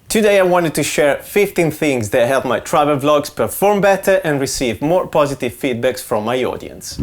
Today I wanted to share 15 things that help my travel vlogs perform better and receive more positive feedbacks from my audience.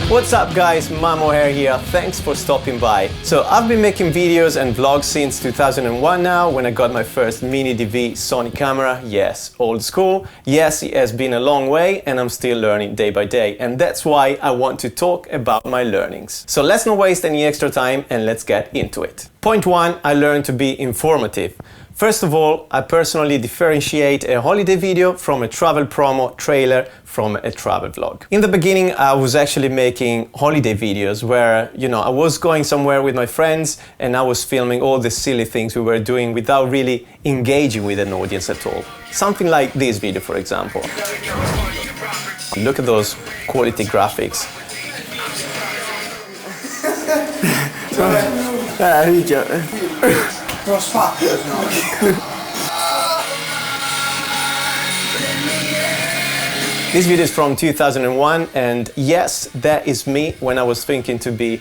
What's up guys, Mamo Hair here, thanks for stopping by. So I've been making videos and vlogs since 2001 now, when I got my first mini DV Sony camera. Yes, old school. Yes, it has been a long way and I'm still learning day by day, and that's why I want to talk about my learnings. So let's not waste any extra time and let's get into it. Point 1, I learned to be informative. First of all, I personally differentiate a holiday video from a travel promo trailer from a travel vlog. In the beginning, I was actually making holiday videos where, I was going somewhere with my friends and I was filming all the silly things we were doing without really engaging with an audience at all. Something like this video, for example. Look at those quality graphics. This video is from 2001 and yes, that is me when I was thinking to be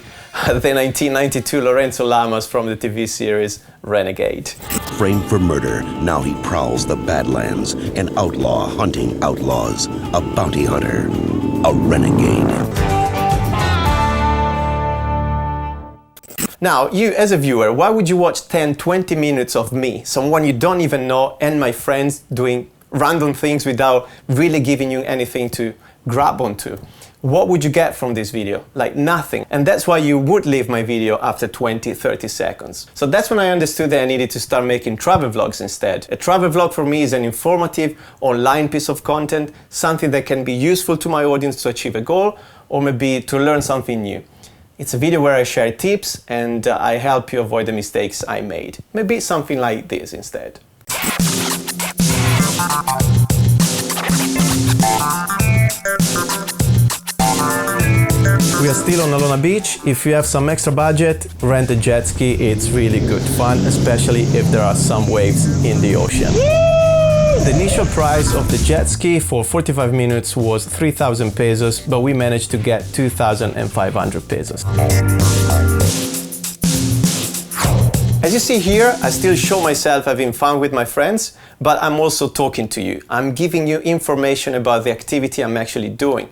the 1992 Lorenzo Lamas from the TV series Renegade. Framed for murder, now he prowls the Badlands, an outlaw hunting outlaws, a bounty hunter, a renegade. Now, you as a viewer, why would you watch 10-20 minutes of me, someone you don't even know, and my friends doing random things without really giving you anything to grab onto? What would you get from this video? Like nothing. And that's why you would leave my video after 20-30 seconds. So that's when I understood that I needed to start making travel vlogs instead. A travel vlog for me is an informative, online piece of content, something that can be useful to my audience to achieve a goal, or maybe to learn something new. It's a video where I share tips and I help you avoid the mistakes I made. Maybe something like this instead. We are still on Alona Beach. If you have some extra budget, rent a jet ski. It's really good fun, especially if there are some waves in the ocean. The initial price of the jet ski for 45 minutes was 3,000 pesos, but we managed to get 2,500 pesos. As you see here, I still show myself having fun with my friends, but I'm also talking to you. I'm giving you information about the activity I'm actually doing.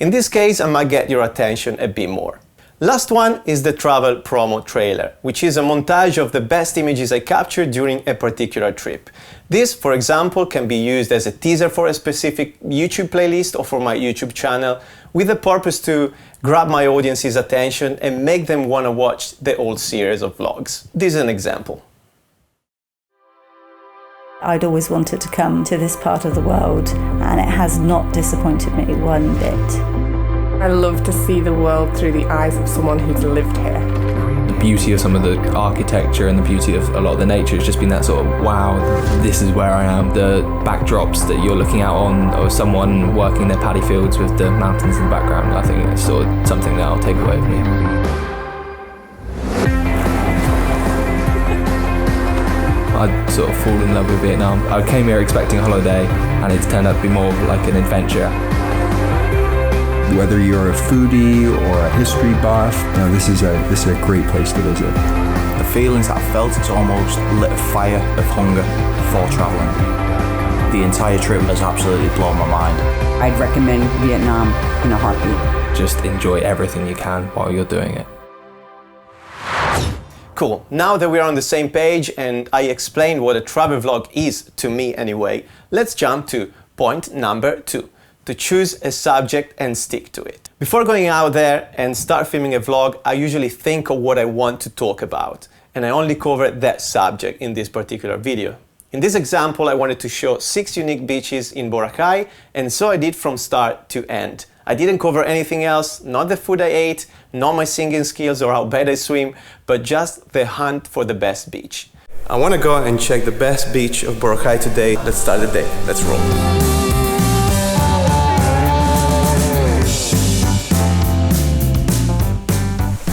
In this case, I might get your attention a bit more. Last one is the travel promo trailer, which is a montage of the best images I captured during a particular trip. This, for example, can be used as a teaser for a specific YouTube playlist or for my YouTube channel, with the purpose to grab my audience's attention and make them want to watch the whole series of vlogs. This is an example. I'd always wanted to come to this part of the world, and it has not disappointed me one bit. I love to see the world through the eyes of someone who's lived here. The beauty of some of the architecture and the beauty of a lot of the nature has just been that sort of, wow, this is where I am. The backdrops that you're looking out on, or someone working their paddy fields with the mountains in the background, I think it's sort of something that I'll take away with me. I'd sort of fall in love with Vietnam. I came here expecting a holiday and it's turned out to be more like an adventure. Whether you're a foodie or a history buff, this is a great place to visit. The feelings that I felt, it's almost lit a fire of hunger for travelling. The entire trip has absolutely blown my mind. I'd recommend Vietnam in a heartbeat. Just enjoy everything you can while you're doing it. Cool, now that we're on the same page and I explained what a travel vlog is to me anyway, let's jump to point number 2. To choose a subject and stick to it. Before going out there and start filming a vlog, I usually think of what I want to talk about, and I only cover that subject in this particular video. In this example, I wanted to show 6 unique beaches in Boracay, and so I did from start to end. I didn't cover anything else, not the food I ate, not my singing skills or how bad I swim, but just the hunt for the best beach. I want to go and check the best beach of Boracay today. Let's start the day. Let's roll.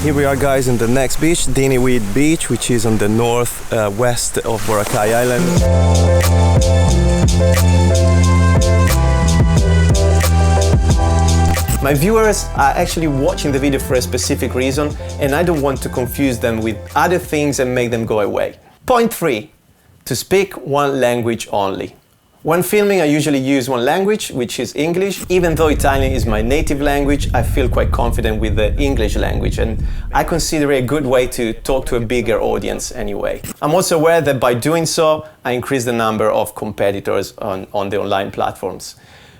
Here we are guys in the next beach, Diniweed Beach, which is on the northwest of Boracay Island. My viewers are actually watching the video for a specific reason, and I don't want to confuse them with other things and make them go away. Point 3. To speak one language only. When filming, I usually use one language, which is English. Even though Italian is my native language, I feel quite confident with the English language, and I consider it a good way to talk to a bigger audience anyway. I'm also aware that by doing so, I increase the number of competitors on the online platforms.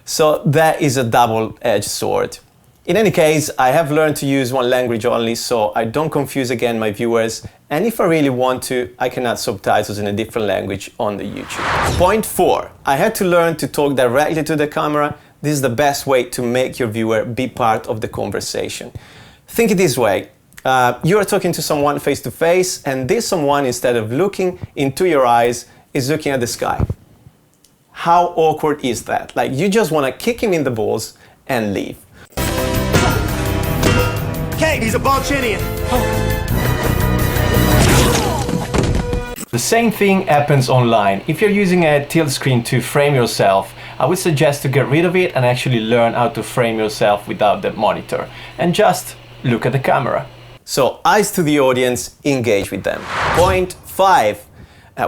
So that is a double-edged sword. In any case, I have learned to use one language only, so I don't confuse again my viewers, and if I really want to, I can add subtitles in a different language on the YouTube. Point 4. I had to learn to talk directly to the camera. This is the best way to make your viewer be part of the conversation. Think it this way. You are talking to someone face to face, and this someone, instead of looking into your eyes, is looking at the sky. How awkward is that? Like, you just want to kick him in the balls and leave. Okay, he's a Balchinian. The same thing happens online. If you're using a tilt screen to frame yourself, I would suggest to get rid of it and actually learn how to frame yourself without the monitor and just look at the camera. So, eyes to the audience, engage with them. Point 5.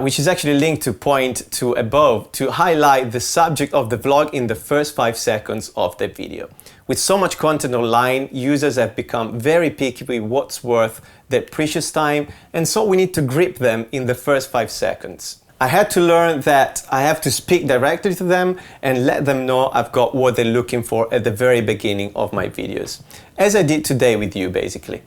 Which is actually linked to point 2 above, to highlight the subject of the vlog in the first 5 seconds of the video. With so much content online, users have become very picky with what's worth their precious time, and so we need to grip them in the first 5 seconds. I had to learn that I have to speak directly to them and let them know I've got what they're looking for at the very beginning of my videos. As I did today with you, basically.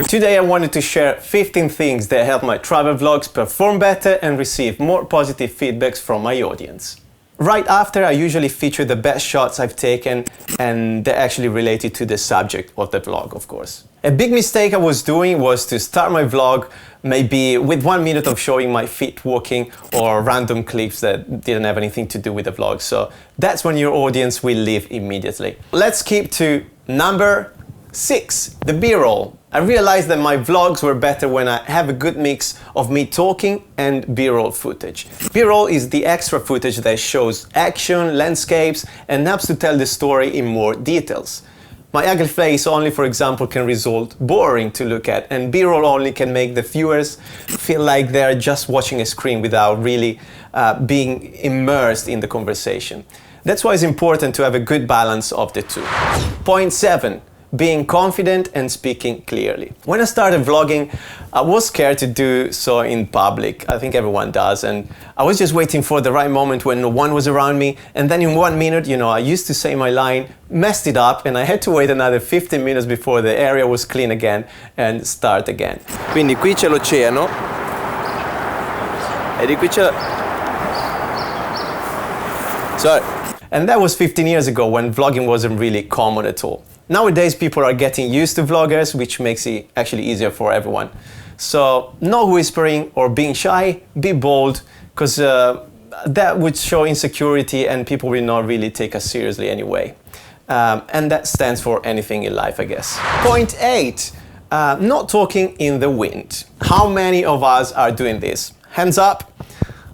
Today I wanted to share 15 things that help my travel vlogs perform better and receive more positive feedbacks from my audience. Right after, I usually feature the best shots I've taken, and they're actually related to the subject of the vlog, of course. A big mistake I was doing was to start my vlog maybe with 1 minute of showing my feet walking or random clips that didn't have anything to do with the vlog. So that's when your audience will leave immediately. Let's skip to number 6, the B-roll. I realized that my vlogs were better when I have a good mix of me talking and B-roll footage. B-roll is the extra footage that shows action, landscapes, and helps to tell the story in more details. My ugly face only, for example, can result boring to look at, and B-roll only can make the viewers feel like they're just watching a screen without really being immersed in the conversation. That's why it's important to have a good balance of the two. Point 7. Being confident and speaking clearly. When I started vlogging, I was scared to do so in public. I think everyone does, and I was just waiting for the right moment when no one was around me, and then in 1 minute, I used to say my line, messed it up, and I had to wait another 15 minutes before the area was clean again and start again. Quindi qui c'è l'oceano e di qui c'è... Sorry. And that was 15 years ago when vlogging wasn't really common at all. Nowadays, people are getting used to vloggers, which makes it actually easier for everyone. So, no whispering or being shy, be bold, because that would show insecurity and people will not really take us seriously anyway. And that stands for anything in life, I guess. Point 8, not talking in the wind. How many of us are doing this? Hands up.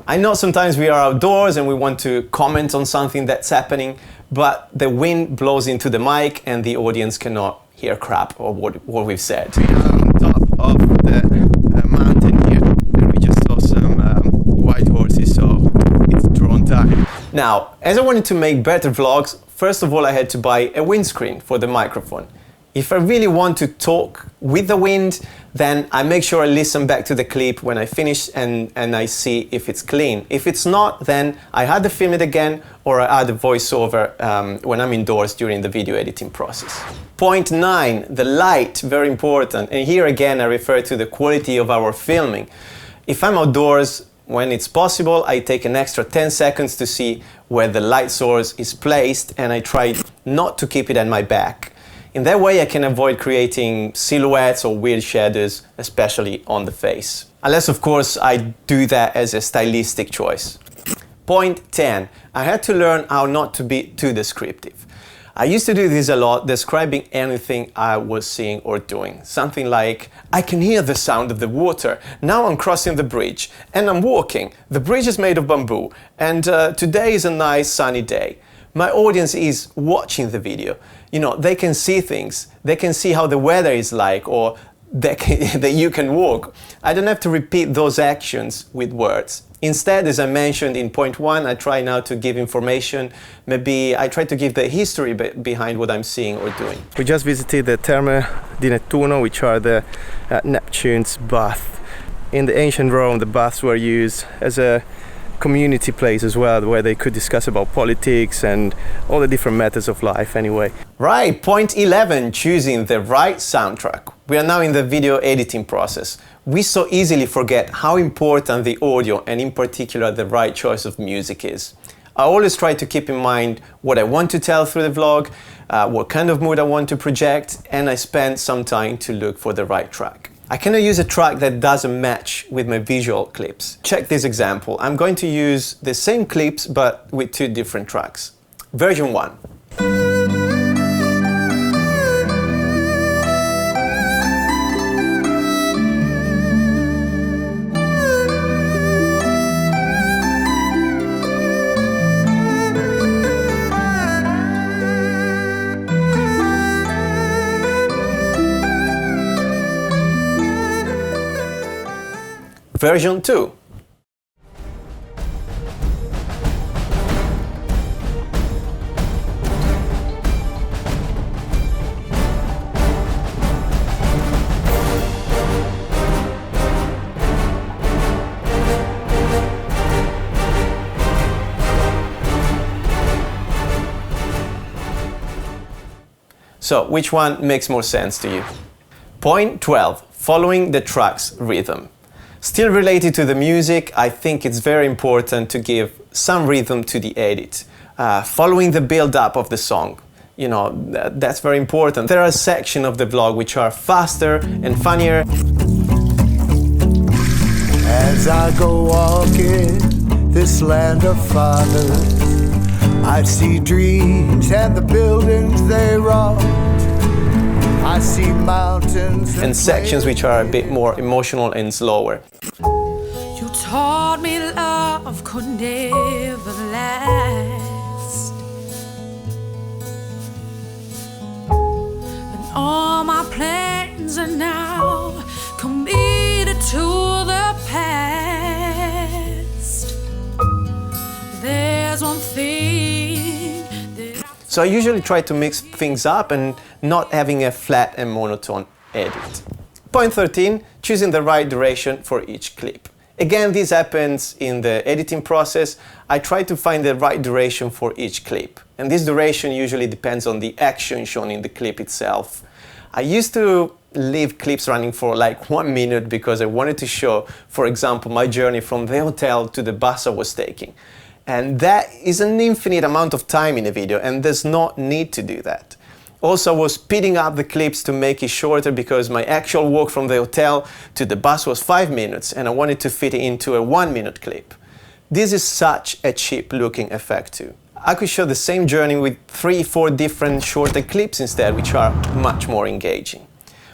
I know sometimes we are outdoors and we want to comment on something that's happening, but the wind blows into the mic and the audience cannot hear crap or what we've said. We are on top of the mountain here, and we just saw some white horses, so it's drone time. Now, as I wanted to make better vlogs, first of all I had to buy a windscreen for the microphone. If I really want to talk with the wind, then I make sure I listen back to the clip when I finish and I see if it's clean. If it's not, then I either film it again or I add a voiceover when I'm indoors during the video editing process. Point 9, the light, very important. And here again I refer to the quality of our filming. If I'm outdoors, when it's possible, I take an extra 10 seconds to see where the light source is placed, and I try not to keep it at my back. In that way I can avoid creating silhouettes or weird shadows, especially on the face. Unless of course I do that as a stylistic choice. Point 10. I had to learn how not to be too descriptive. I used to do this a lot, describing anything I was seeing or doing. Something like, I can hear the sound of the water, now I'm crossing the bridge, and I'm walking. The bridge is made of bamboo, and today is a nice sunny day. My audience is watching the video. you know, they can see things. They can see how the weather is like, or that you can walk. I don't have to repeat those actions with words. Instead, as I mentioned in point 1, I try now to give information. Maybe I try to give the history behind what I'm seeing or doing. We just visited the Terme di Nettuno, which are the Neptune's bath. In the ancient Rome, the baths were used as a community place as well, where they could discuss about politics and all the different methods of life anyway. Right, point 11, choosing the right soundtrack. We are now in the video editing process. We so easily forget how important the audio and in particular the right choice of music is. I always try to keep in mind what I want to tell through the vlog, what kind of mood I want to project, and I spend some time to look for the right track. I cannot use a track that doesn't match with my visual clips. Check this example. I'm going to use the same clips but with 2 different tracks. Version 1. Version 2. So, which one makes more sense to you? Point 12. Following the track's rhythm. Still related to the music, I think it's very important to give some rhythm to the edit, following the build-up of the song. You know, that's very important. There are sections of the vlog which are faster and funnier. As I go walking this land of fathers, I see dreams and the buildings they wrought. I see mountains and sections which are a bit more emotional and slower. You taught me love could never last, and all my plans are now committed to the past. There's one thing that So I usually try to mix things up and not having a flat and monotone edit. Point 13, choosing the right duration for each clip. Again, this happens in the editing process. I try to find the right duration for each clip. And this duration usually depends on the action shown in the clip itself. I used to leave clips running for like 1 minute because I wanted to show, for example, my journey from the hotel to the bus I was taking. And that is an infinite amount of time in a video, and there's no need to do that. Also, I was speeding up the clips to make it shorter because my actual walk from the hotel to the bus was 5 minutes and I wanted to fit it into a 1 minute clip. This is such a cheap looking effect too. I could show the same journey with 3-4 different shorter clips instead, which are much more engaging.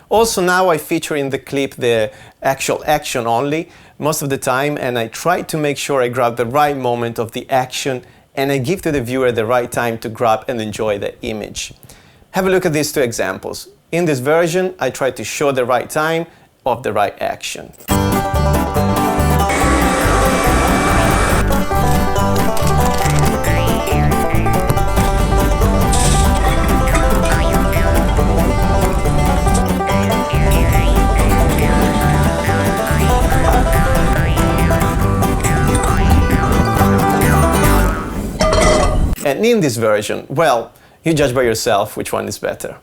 Also now I feature in the clip the actual action only most of the time, and I try to make sure I grab the right moment of the action and I give to the viewer the right time to grab and enjoy the image. Have a look at these 2 examples. In this version, I try to show the right time of the right action. And in this version, well, you judge by yourself which one is better.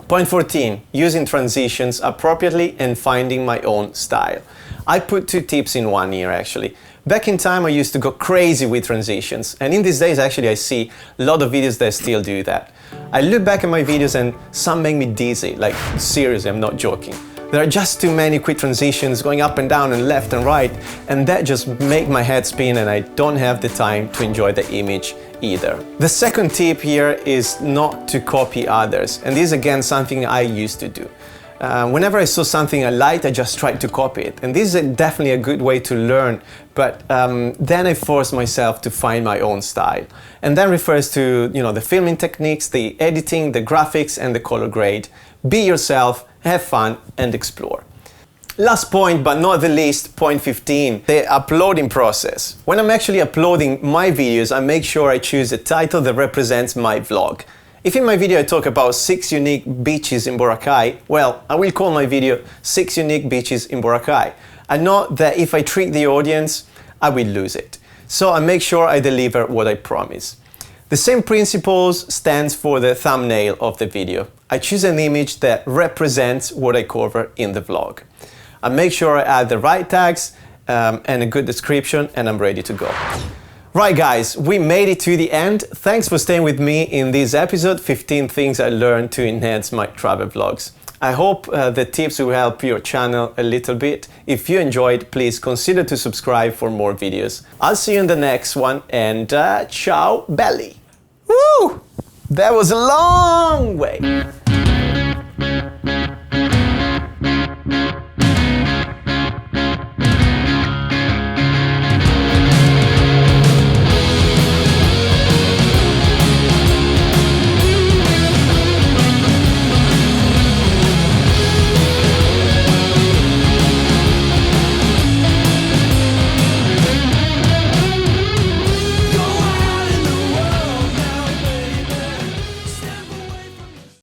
Point 14, using transitions appropriately and finding my own style. I put 2 tips in one here actually. Back in time I used to go crazy with transitions, and in these days actually I see a lot of videos that still do that. I look back at my videos and some make me dizzy, like seriously, I'm not joking. There are just too many quick transitions going up and down and left and right, and that just make my head spin and I don't have the time to enjoy the image either. The second tip here is not to copy others, and this is again something I used to do. Whenever I saw something I liked, I just tried to copy it, and this is definitely a good way to learn, but then I forced myself to find my own style. And that refers to, the filming techniques, the editing, the graphics, and the color grade. Be yourself, have fun, and explore. Last point, but not the least, point 15, the uploading process. When I'm actually uploading my videos, I make sure I choose a title that represents my vlog. If in my video I talk about 6 unique beaches in Boracay, well, I will call my video 6 unique beaches in Boracay. I know that if I trick the audience, I will lose it. So I make sure I deliver what I promise. The same principles stands for the thumbnail of the video. I choose an image that represents what I cover in the vlog. I make sure I add the right tags and a good description, and I'm ready to go. Right guys, we made it to the end. Thanks for staying with me in this episode, 15 things I learned to enhance my travel vlogs. I hope the tips will help your channel a little bit. If you enjoyed, please consider to subscribe for more videos. I'll see you in the next one, and ciao belly. Woo! That was a long way.